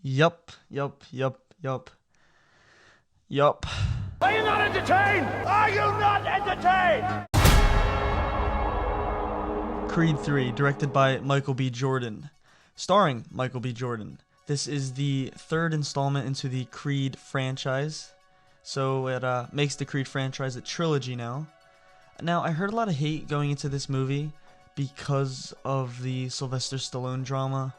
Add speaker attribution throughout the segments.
Speaker 1: Yup, yup, yup, yup, yup.
Speaker 2: Are you not entertained? Are you not entertained?
Speaker 1: Creed 3, directed by Michael B. Jordan, starring Michael B. Jordan. This is the third installment into the Creed franchise, so it makes the Creed franchise a trilogy now. Now, I heard a lot of hate going into this movie because of the Sylvester Stallone drama.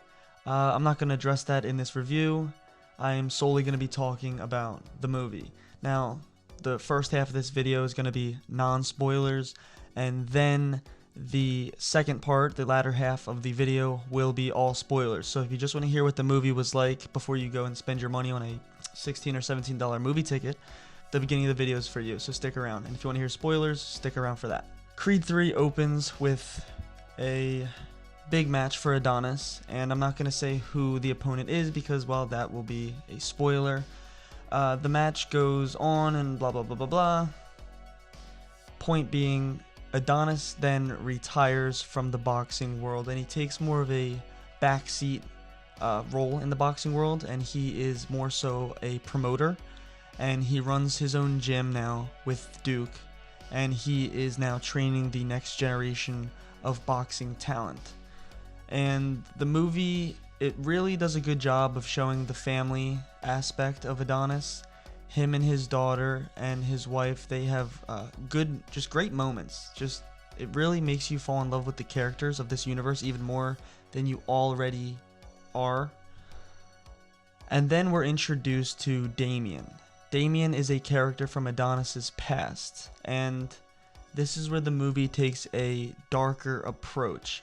Speaker 1: I'm not going to address that in this review. I am solely going to be talking about the movie. Now, the first half of this video is going to be non-spoilers, and then the second part, the latter half of the video, will be all spoilers. So if you just want to hear what the movie was like before you go and spend your money on a $16 or $17 movie ticket, the beginning of the video is for you, so stick around. And if you want to hear spoilers, stick around for that. Creed 3 opens with a big match for Adonis, and I'm not going to say who the opponent is because, well, that will be a spoiler. The match goes on and blah, blah, blah, blah, blah. Point being, Adonis then retires from the boxing world, and he takes more of a backseat role in the boxing world, and he is more so a promoter, and he runs his own gym now with Duke, and he is now training the next generation of boxing talent. And the movie, it really does a good job of showing the family aspect of Adonis. Him and his daughter and his wife, they have just great moments. It really makes you fall in love with the characters of this universe even more than you already are. And then we're introduced to Damien. Damien is a character from Adonis's past, and this is where the movie takes a darker approach.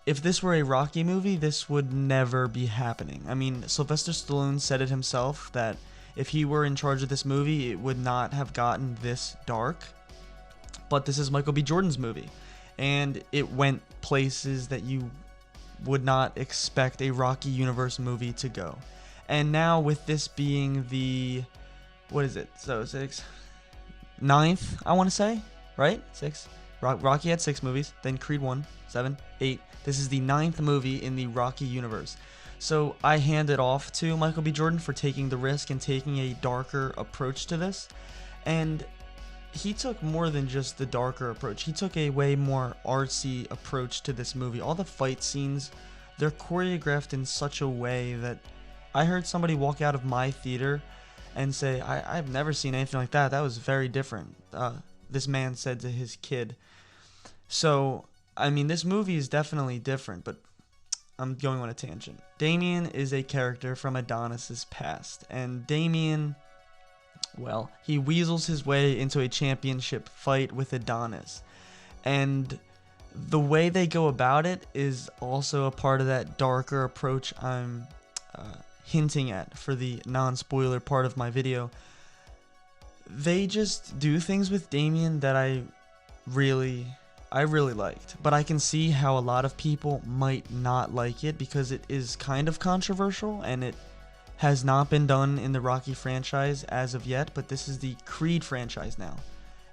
Speaker 1: If this were a Rocky movie, this would never be happening. I mean, Sylvester Stallone said it himself that if he were in charge of this movie, it would not have gotten this dark. But this is Michael B. Jordan's movie, and it went places that you would not expect a Rocky Universe movie to go. And now with this being the, what is it? So ninth, I want to say, right? 6. Rocky had 6 movies, then Creed 1, 7, 8. This is the 9th movie in the Rocky universe. So I hand it off to Michael B. Jordan for taking the risk and taking a darker approach to this. And he took more than just the darker approach. He took a way more artsy approach to this movie. All the fight scenes, they're choreographed in such a way that I heard somebody walk out of my theater and say, I've never seen anything like that. That was very different. This man said to his kid. So, I mean, this movie is definitely different, but I'm going on a tangent. Damien is a character from Adonis's past, and Damien, well, he weasels his way into a championship fight with Adonis, and the way they go about it is also a part of that darker approach I'm hinting at for the non-spoiler part of my video. They just do things with Damien that I really liked, but I can see how a lot of people might not like it because it is kind of controversial and it has not been done in the Rocky franchise as of yet, but this is the Creed franchise now.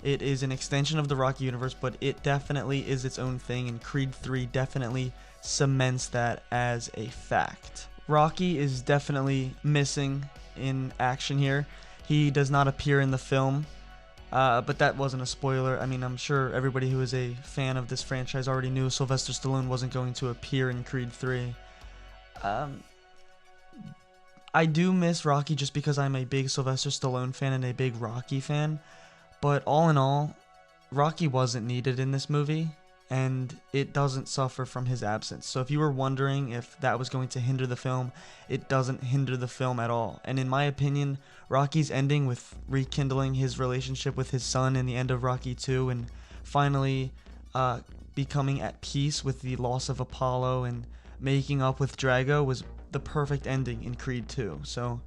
Speaker 1: It is an extension of the Rocky universe, but it definitely is its own thing, and Creed 3 definitely cements that as a fact. Rocky is definitely missing in action here. He does not appear in the film. But that wasn't a spoiler. I mean, I'm sure everybody who is a fan of this franchise already knew Sylvester Stallone wasn't going to appear in Creed 3. I do miss Rocky just because I'm a big Sylvester Stallone fan and a big Rocky fan. But all in all, Rocky wasn't needed in this movie, and it doesn't suffer from his absence. So if you were wondering if that was going to hinder the film, it doesn't hinder the film at all. And in my opinion, Rocky's ending with rekindling his relationship with his son in the end of Rocky 2 and finally becoming at peace with the loss of Apollo and making up with Drago was the perfect ending in Creed 2. So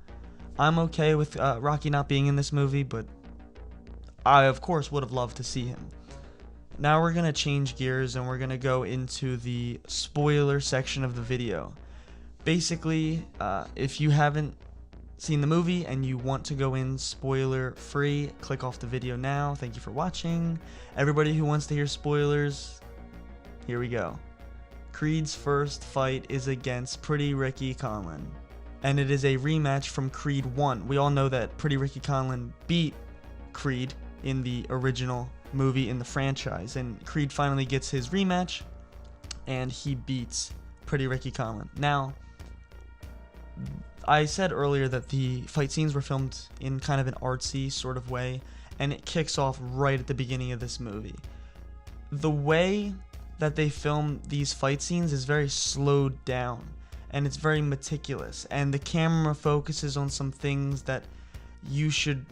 Speaker 1: I'm okay with Rocky not being in this movie, but I of course would have loved to see him. Now we're going to change gears and we're going to go into the spoiler section of the video. Basically, if you haven't seen the movie and you want to go in spoiler free, click off the video now. Thank you for watching. Everybody who wants to hear spoilers, here we go. Creed's first fight is against Pretty Ricky Conlan. and it is a rematch from Creed 1. We all know that Pretty Ricky Conlan beat Creed in the original movie in the franchise, and Creed finally gets his rematch, and he beats Pretty Ricky Conlan. Now, I said earlier that the fight scenes were filmed in kind of an artsy sort of way, and it kicks off right at the beginning of this movie. The way that they film these fight scenes is very slowed down, and it's very meticulous, and the camera focuses on some things that you should,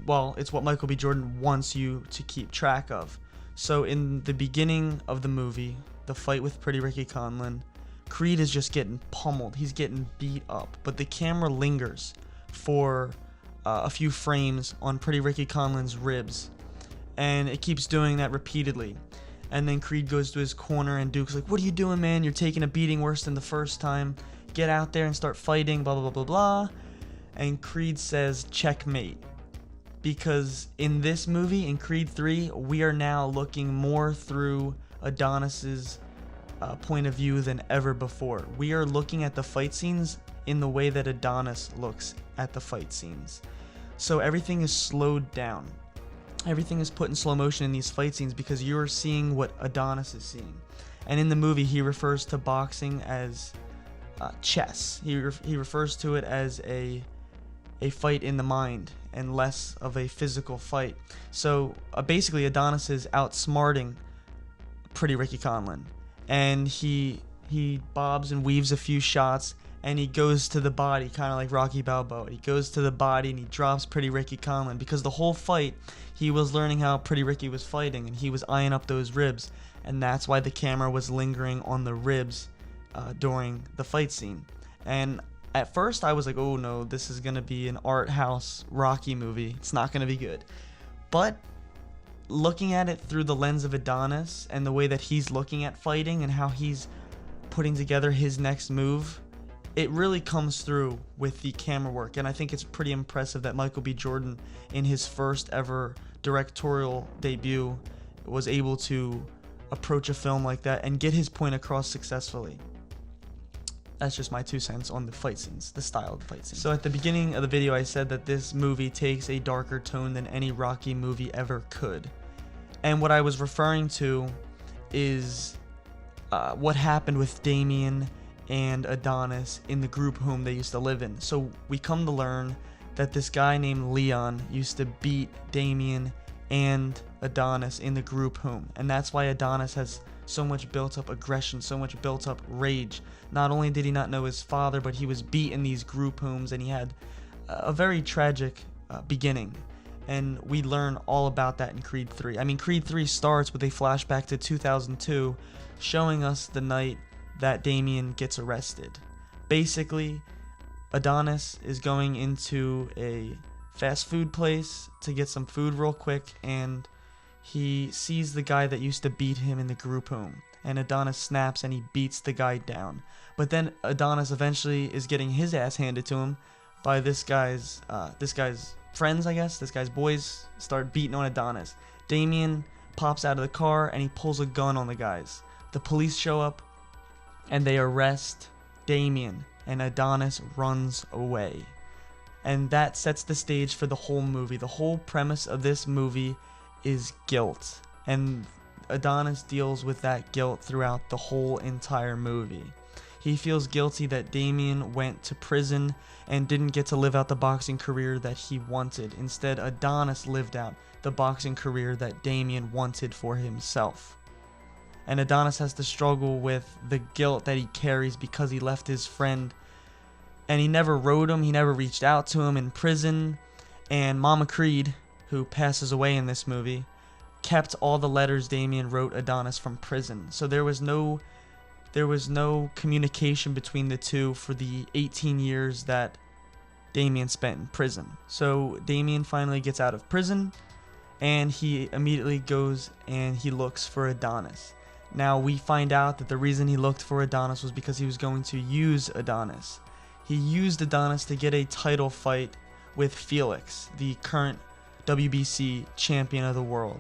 Speaker 1: well, it's what Michael B. Jordan wants you to keep track of. So in the beginning of the movie, the fight with Pretty Ricky Conlan, Creed is just getting pummeled. He's getting beat up, but the camera lingers for a few frames on Pretty Ricky Conlan's ribs, and it keeps doing that repeatedly. And then Creed goes to his corner, and Duke's like, "What are you doing, man? You're taking a beating worse than the first time. Get out there and start fighting, blah, blah, blah, blah, blah." And Creed says, "Checkmate." Because in this movie, in Creed 3, we are now looking more through Adonis's point of view than ever before. We are looking at the fight scenes in the way that Adonis looks at the fight scenes. So everything is slowed down. Everything is put in slow motion in these fight scenes because you're seeing what Adonis is seeing. And in the movie, he refers to boxing as chess. He refers to it as a fight in the mind and less of a physical fight. So basically, Adonis is outsmarting Pretty Ricky Conlan, and he bobs and weaves a few shots, and he goes to the body, kind of like Rocky Balboa. He goes to the body and he drops Pretty Ricky Conlan, because the whole fight he was learning how Pretty Ricky was fighting, and he was eyeing up those ribs, and that's why the camera was lingering on the ribs during the fight scene. And at first I was like, oh no, this is gonna be an art house Rocky movie. It's not gonna be good. But looking at it through the lens of Adonis and the way that he's looking at fighting and how he's putting together his next move, it really comes through with the camera work. And I think it's pretty impressive that Michael B. Jordan, in his first ever directorial debut, was able to approach a film like that and get his point across successfully. That's just my 2 cents on the fight scenes, the style of the fight scenes. So at the beginning of the video, I said that this movie takes a darker tone than any Rocky movie ever could. And what I was referring to is what happened with Damien and Adonis in the group home they used to live in. So we come to learn that this guy named Leon used to beat Damien and Adonis in the group home. And that's why Adonis has so much built up aggression, so much built up rage. Not only did he not know his father, but he was beat in these group homes, and he had a very tragic beginning. And we learn all about that in Creed 3. I mean, Creed 3 starts with a flashback to 2002, showing us the night that Damien gets arrested. Basically, Adonis is going into a fast food place to get some food real quick, and he sees the guy that used to beat him in the group home, and Adonis snaps and he beats the guy down. But then Adonis eventually is getting his ass handed to him by this guy's friends, I guess. This guy's boys start beating on Adonis. Damien pops out of the car and he pulls a gun on the guys. The police show up and they arrest Damien, and Adonis runs away. And that sets the stage for the whole movie. The whole premise of this movie is guilt, and Adonis deals with that guilt throughout the whole entire movie. He feels guilty that Damien went to prison and didn't get to live out the boxing career that he wanted. Instead, Adonis lived out the boxing career that Damien wanted for himself. And Adonis has to struggle with the guilt that he carries because he left his friend, and he never wrote him, he never reached out to him in prison. And Mama Creed, who passes away in this movie, kept all the letters Damien wrote Adonis from prison. So there was no communication between the two for the 18 years that Damien spent in prison. So Damien finally gets out of prison, and he immediately goes and he looks for Adonis. Now we find out that the reason he looked for Adonis was because he was going to use Adonis. He used Adonis to get a title fight with Felix, the current WBC champion of the world.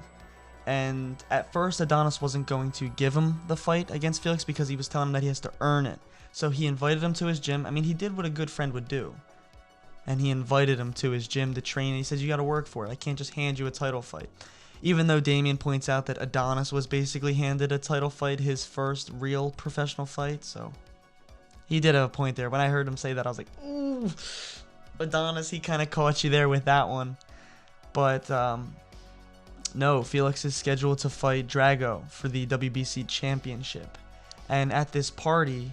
Speaker 1: And at first Adonis wasn't going to give him the fight against Felix because he was telling him that he has to earn it. So he invited him to his gym. I mean, he did what a good friend would do. And he invited him to his gym to train. And he says, you got to work for it. I can't just hand you a title fight. Even though Damian points out that Adonis was basically handed a title fight, his first real professional fight. So he did have a point there. When I heard him say that, I was like, ooh, Adonis, he kind of caught you there with that one. But no, Felix is scheduled to fight Drago for the WBC championship. And at this party,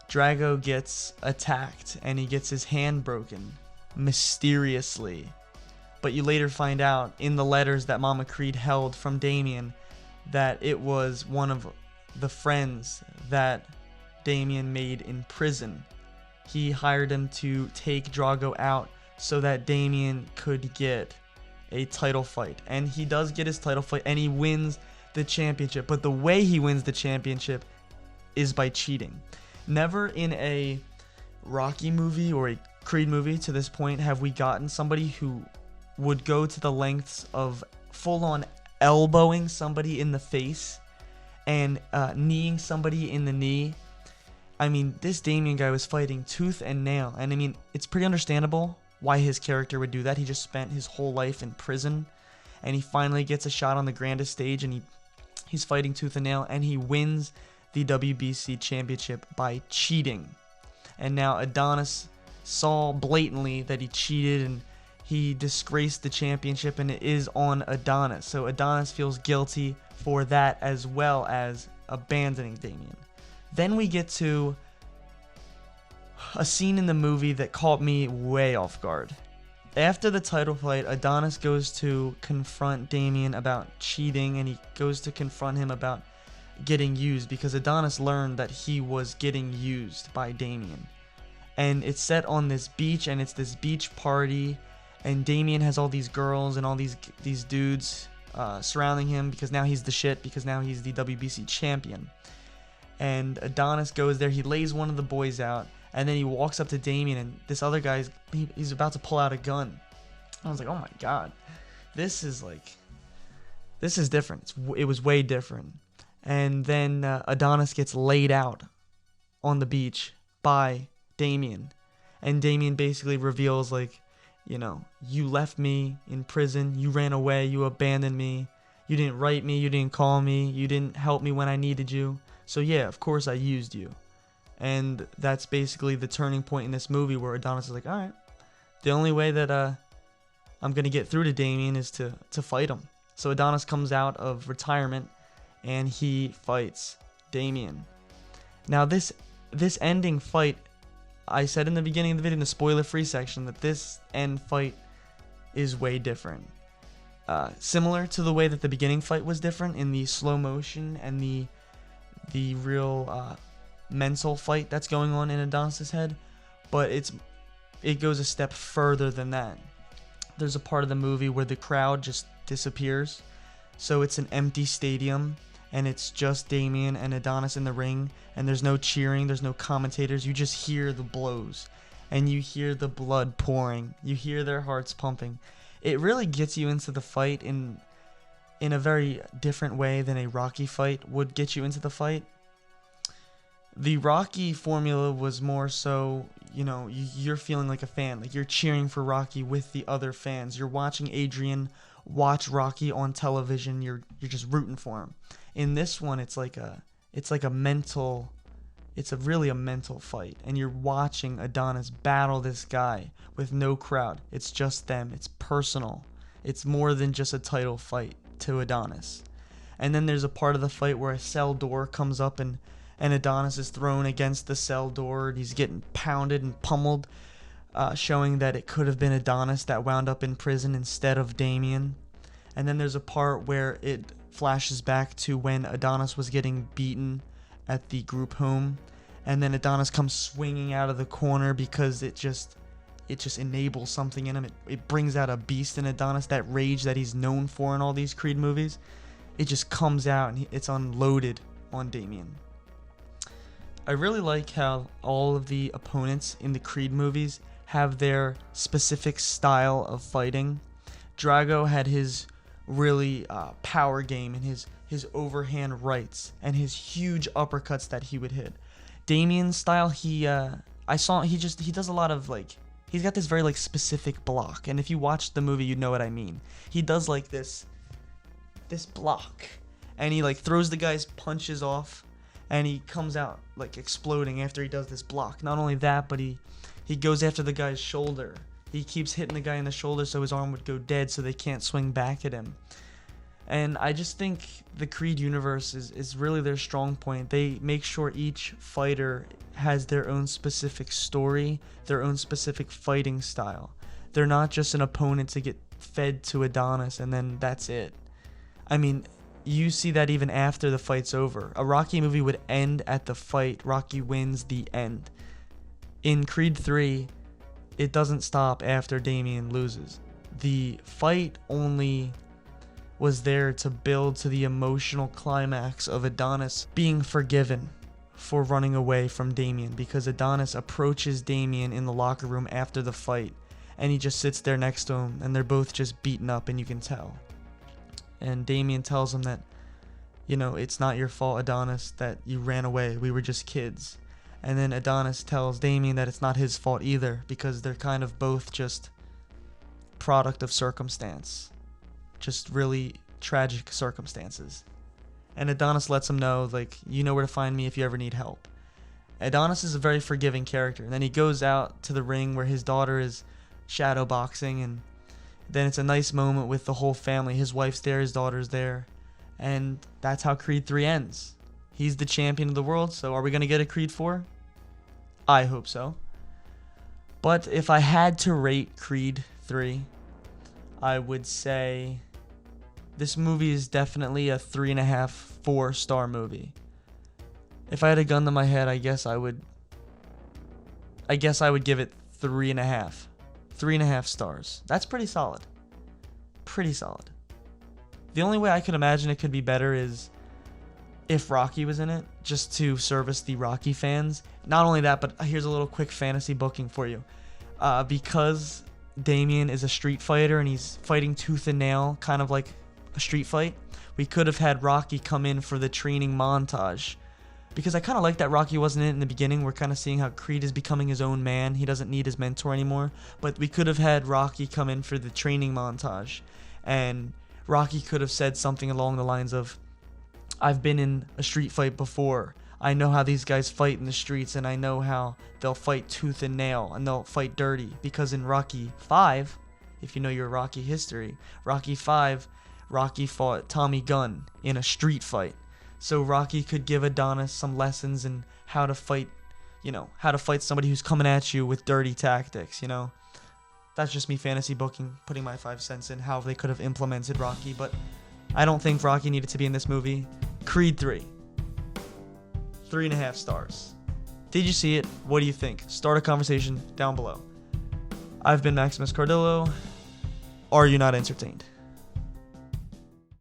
Speaker 1: Drago gets attacked and he gets his hand broken mysteriously. But you later find out in the letters that Mama Creed held from Damian that it was one of the friends that Damian made in prison. He hired him to take Drago out so that Damian could get a title fight. And he does get his title fight and he wins the championship. But the way he wins the championship is by cheating. Never in a Rocky movie or a Creed movie to this point have we gotten somebody who would go to the lengths of full-on elbowing somebody in the face and kneeing somebody in the knee. I mean, this Damian guy was fighting tooth and nail. And I mean, it's pretty understandable why his character would do that. He just spent his whole life in prison. And he finally gets a shot on the grandest stage. And he's fighting tooth and nail. And he wins the WBC championship by cheating. And now Adonis saw blatantly that he cheated and he disgraced the championship, and it is on Adonis. So Adonis feels guilty for that as well as abandoning Damian. Then we get to a scene in the movie that caught me way off guard. After the title fight, Adonis goes to confront Damian about cheating, and he goes to confront him about getting used because Adonis learned that he was getting used by Damian. And it's set on this beach, and it's this beach party, and Damian has all these girls and all these dudes surrounding him because now he's the shit, because now he's the WBC champion. And Adonis goes there, he lays one of the boys out, and then he walks up to Damian, and this other guy's he's about to pull out a gun. I was like, oh my god, this is different. It was way different. And then Adonis gets laid out on the beach by Damian, and Damian basically reveals, like, you know, you left me in prison, you ran away, you abandoned me, you didn't write me, you didn't call me, you didn't help me when I needed you, so yeah, of course I used you. And that's basically the turning point in this movie where Adonis is like, alright, the only way that I'm going to get through to Damian is to fight him. So Adonis comes out of retirement and he fights Damian. Now this ending fight, I said in the beginning of the video, in the spoiler-free section, that this end fight is way different. Similar to the way that the beginning fight was different in the slow motion and the real mental fight that's going on in Adonis' head, but it goes a step further than that. There's a part of the movie where the crowd just disappears, so it's an empty stadium, and it's just Damian and Adonis in the ring, and there's no cheering, there's no commentators, you just hear the blows, and you hear the blood pouring, you hear their hearts pumping. It really gets you into the fight in a very different way than a Rocky fight would get you into the fight. The Rocky formula was more so, you know, you're feeling like a fan, like you're cheering for Rocky with the other fans, you're watching Adrian watch Rocky on television, you're just rooting for him. In this one, it's really a mental fight, and you're watching Adonis battle this guy with no crowd. It's just them. It's personal. It's more than just a title fight to Adonis. And then there's a part of the fight where a cell door comes up, and Adonis is thrown against the cell door, and he's getting pounded and pummeled, showing that it could have been Adonis that wound up in prison instead of Damian. And then there's a part where it flashes back to when Adonis was getting beaten at the group home, and then Adonis comes swinging out of the corner because it just enables something in him. It brings out a beast in Adonis, that rage that he's known for in all these Creed movies. It just comes out and it's unloaded on Damian. I really like how all of the opponents in the Creed movies have their specific style of fighting. Drago had his really power game and his overhand rights and his huge uppercuts that he would hit. Damien's style, he does a lot of like, he's got this very like specific block, and if you watch the movie, you know what I mean. He does like this block, and he like throws the guy's punches off, and he comes out like exploding after he does this block. Not only that, but he goes after the guy's shoulder. He keeps hitting the guy in the shoulder so his arm would go dead so they can't swing back at him. And I just think the Creed universe is really their strong point. They make sure each fighter has their own specific story, their own specific fighting style. They're not just an opponent to get fed to Adonis and then that's it. I mean, you see that even after the fight's over. A Rocky movie would end at the fight. Rocky wins, the end. In Creed 3, it doesn't stop after Damien loses. The fight only was there to build to the emotional climax of Adonis being forgiven for running away from Damien, because Adonis approaches Damien in the locker room after the fight and he just sits there next to him and they're both just beaten up and you can tell. And Damien tells him that, you know, it's not your fault, Adonis, that you ran away. We were just kids. And then Adonis tells Damien that it's not his fault either, because they're kind of both just product of circumstance. Just really tragic circumstances. And Adonis lets him know, like, you know where to find me if you ever need help. Adonis is a very forgiving character. And then he goes out to the ring where his daughter is shadow boxing, and then it's a nice moment with the whole family. His wife's there, his daughter's there. And that's how Creed 3 ends. He's the champion of the world, so are we going to get a Creed 4? I hope so. But if I had to rate Creed 3, I would say this movie is definitely a 3.5, 4-star movie. If I had a gun to my head, I guess I would give it 3.5. 3.5 stars. That's pretty solid. Pretty solid. The only way I could imagine it could be better is if Rocky was in it, just to service the Rocky fans. Not only that, but here's a little quick fantasy booking for you. Because Damien is a street fighter and he's fighting tooth and nail, kind of like a street fight, we could have had Rocky come in for the training montage. Because I kind of like that Rocky wasn't in it in the beginning. We're kind of seeing how Creed is becoming his own man. He doesn't need his mentor anymore. But we could have had Rocky come in for the training montage. And Rocky could have said something along the lines of, I've been in a street fight before. I know how these guys fight in the streets, and I know how they'll fight tooth and nail, and they'll fight dirty. Because in Rocky 5, if you know your Rocky history, Rocky 5, Rocky fought Tommy Gunn in a street fight. So Rocky could give Adonis some lessons in how to fight, how to fight somebody who's coming at you with dirty tactics, That's just me fantasy booking, putting my 5 cents in how they could have implemented Rocky, but I don't think Rocky needed to be in this movie. Creed 3. 3.5 stars. Did you see it? What do you think? Start a conversation down below. I've been Maximus Cardillo. Are you not entertained?